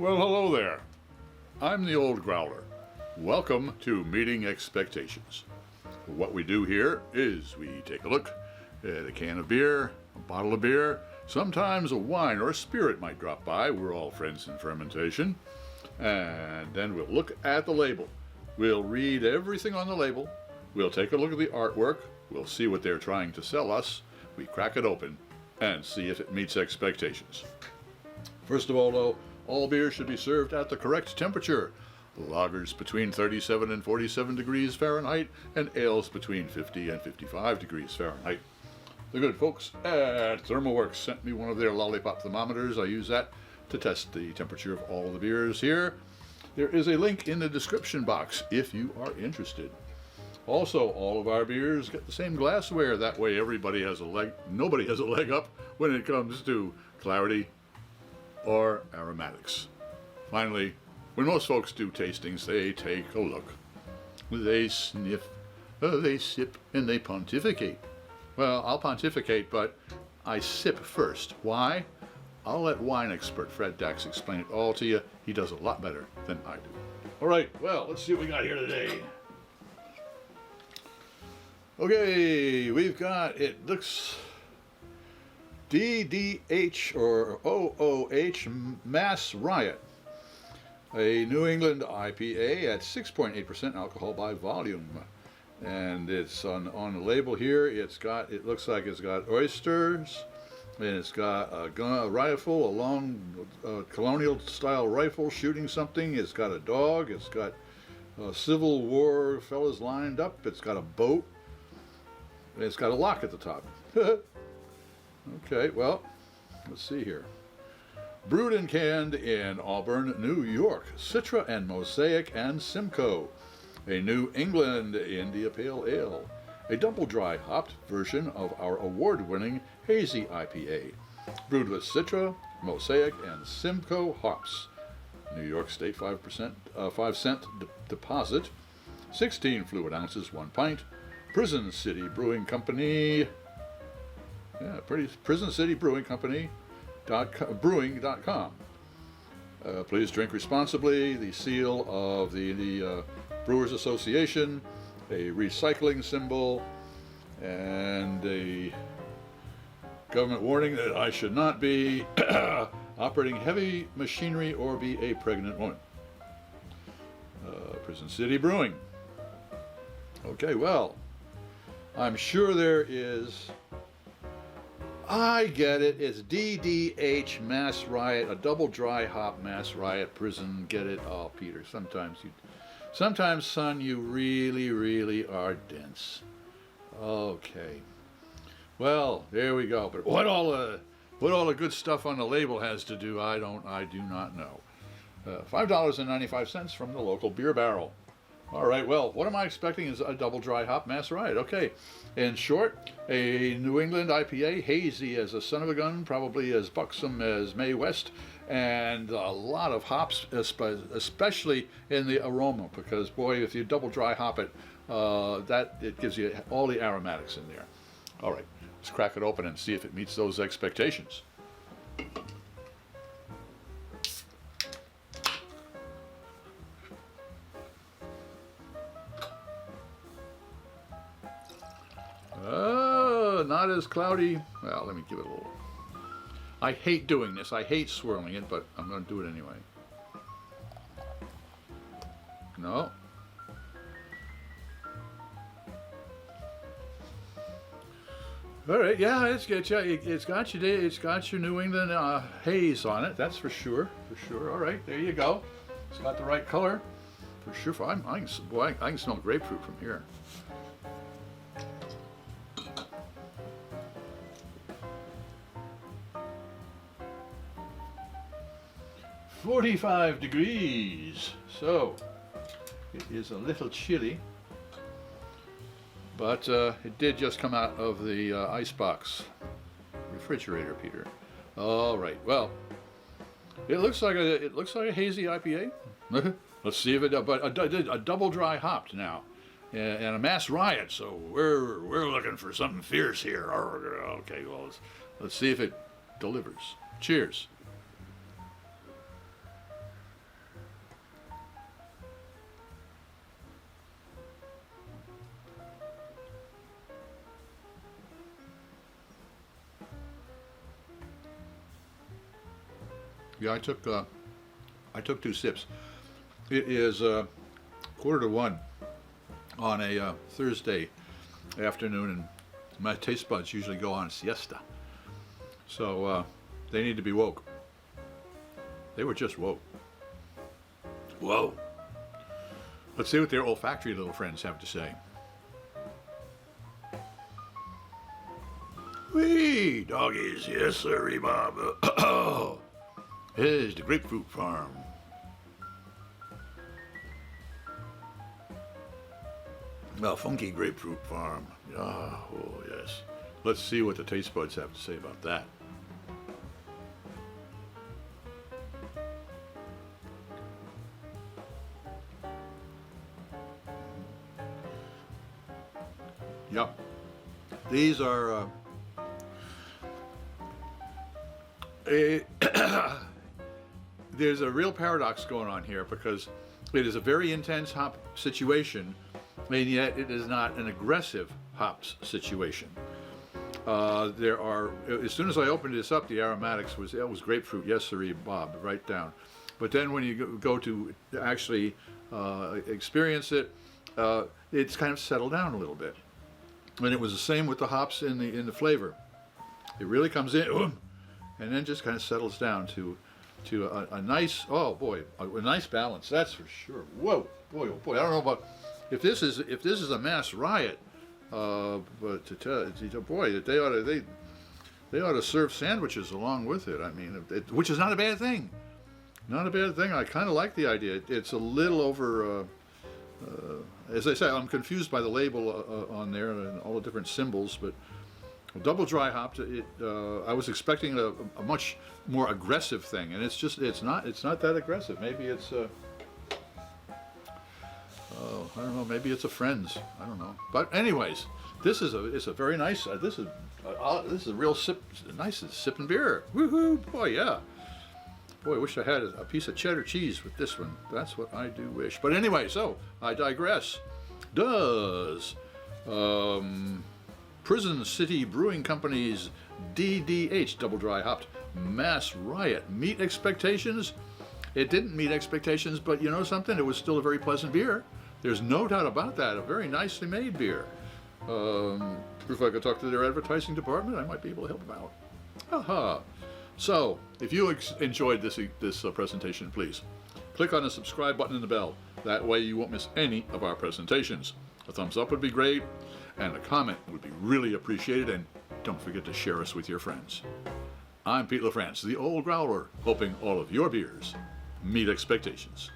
Well, hello there. I'm the old Growler. Welcome to Meeting Expectations. What we do here is we take a look at a can of beer, a bottle of beer, sometimes a wine or a spirit might drop by. We're all friends in fermentation. And then we'll look at the label. We'll read everything on the label. We'll take a look at the artwork. We'll see what they're trying to sell us. We crack it open and see if it meets expectations. First of all, though, all beer should be served at the correct temperature. Lagers between 37 and 47 degrees Fahrenheit and ales between 50 and 55 degrees Fahrenheit. The good folks at ThermalWorks sent me one of their lollipop thermometers. I use that to test the temperature of all the beers here. There is a link in the description box if you are interested. Also, all of our beers get the same glassware. That way everybody has a leg, nobody has a leg up when it comes to clarity or aromatics. Finally, when most folks do tastings, they take a look. They sniff, they sip, and they pontificate. Well, I'll pontificate, but I sip first. Why? I'll let wine expert Fred Dax explain it all to you. He does a lot better than I do. All right, well, let's see what we got here today. Okay, we've got, it looks DDH or OOH Mass Riot, a New England IPA at 6.8% alcohol by volume, and it's on the label here. It looks like it's got oysters, and it's got a rifle, a long colonial style rifle shooting something. It's got a dog. It's got Civil War fellas lined up. It's got a boat. And it's got a lock at the top. Okay, well, let's see here. Brewed and canned in Auburn, New York. Citra and Mosaic and Simcoe. A New England India Pale Ale. A double dry hopped version of our award-winning Hazy IPA. Brewed with Citra, Mosaic, and Simcoe hops. New York State 5 cent deposit. 16 fluid ounces, 1 pint. Prison City Brewing Company. Yeah, Prison City Brewing Company. Brewing.com. Please drink responsibly. The seal of the Brewers Association, a recycling symbol, and a government warning that I should not be operating heavy machinery or be a pregnant woman. Prison City Brewing. Okay, well, I'm sure there is. I get it. It's DDH Mass Riot, a double dry hop Mass Riot prison. Get it? Oh, Peter, sometimes, son, you really are dense. Okay. Well, there we go. But what all the good stuff on the label has to do, I do not know. $5.95 from the local beer barrel. All right, well, what am I expecting is a double dry hop Mass Riot. Okay, in short, a New England IPA, hazy as a son of a gun, probably as buxom as Mae West, and a lot of hops, especially in the aroma, because, boy, if you double dry hop it, it gives you all the aromatics in there. All right, let's crack it open and see if it meets those expectations. Not as cloudy. Well, let me give it a little. I hate doing this. I hate swirling it, but I'm going to do it anyway. No. All right, yeah, it's got your New England haze on it. That's for sure. All right, there you go. It's got the right color, for sure. I can smell grapefruit from here. 45 degrees, so it is a little chilly, but it did just come out of the icebox refrigerator, Peter. All right, well, it looks like a hazy IPA. Let's see if it, but a double dry hopped now, and a Mass Riot. So we're looking for something fierce here. Okay, well, let's see if it delivers. Cheers. Yeah, I took 2 sips. It is 1:45 on a Thursday afternoon, and my taste buds usually go on siesta. So they need to be woke. They were just woke. Whoa. Let's see what their olfactory little friends have to say. Wee, doggies, yes, sir, Bob. Here's the grapefruit farm. A funky grapefruit farm. Oh, yes. Let's see what the taste buds have to say about that. Yep. These are there's a real paradox going on here, because it is a very intense hop situation, and yet it is not an aggressive hops situation. There are, as soon as I opened this up, the aromatics was grapefruit, yes sirree, Bob, right down. But then when you go to actually experience it, it's kind of settled down a little bit. And it was the same with the hops in the flavor. It really comes in, and then just kind of settles down to a nice, oh boy, a nice balance. That's for sure. Whoa, boy, oh boy. I don't know about if this is a mass riot, but to tell boy, that they ought to serve sandwiches along with it. I mean, which is not a bad thing. Not a bad thing. I kind of like the idea. It's a little over. As I say, I'm confused by the label on there and all the different symbols, but double dry hopped. I was expecting a much more aggressive thing, and it's not that aggressive. Maybe it's I don't know. Maybe it's a Friends. I don't know. But anyways, it's a very nice. This is a real nice sipping beer. Woohoo! Boy, yeah. Boy, I wish I had a piece of cheddar cheese with this one. That's what I do wish. But anyway, so I digress. Does Prison City Brewing Company's DDH Double Dry Hopped Mass Riot meet expectations? It didn't meet expectations, but you know something? It was still a very pleasant beer. There's no doubt about that. A very nicely made beer. If I could talk to their advertising department, I might be able to help them out. Aha. So, if you enjoyed this presentation, please click on the subscribe button and the bell. That way you won't miss any of our presentations. A thumbs up would be great, and a comment would be really appreciated, and don't forget to share us with your friends. I'm Pete LaFrance, the Old Growler, hoping all of your beers meet expectations.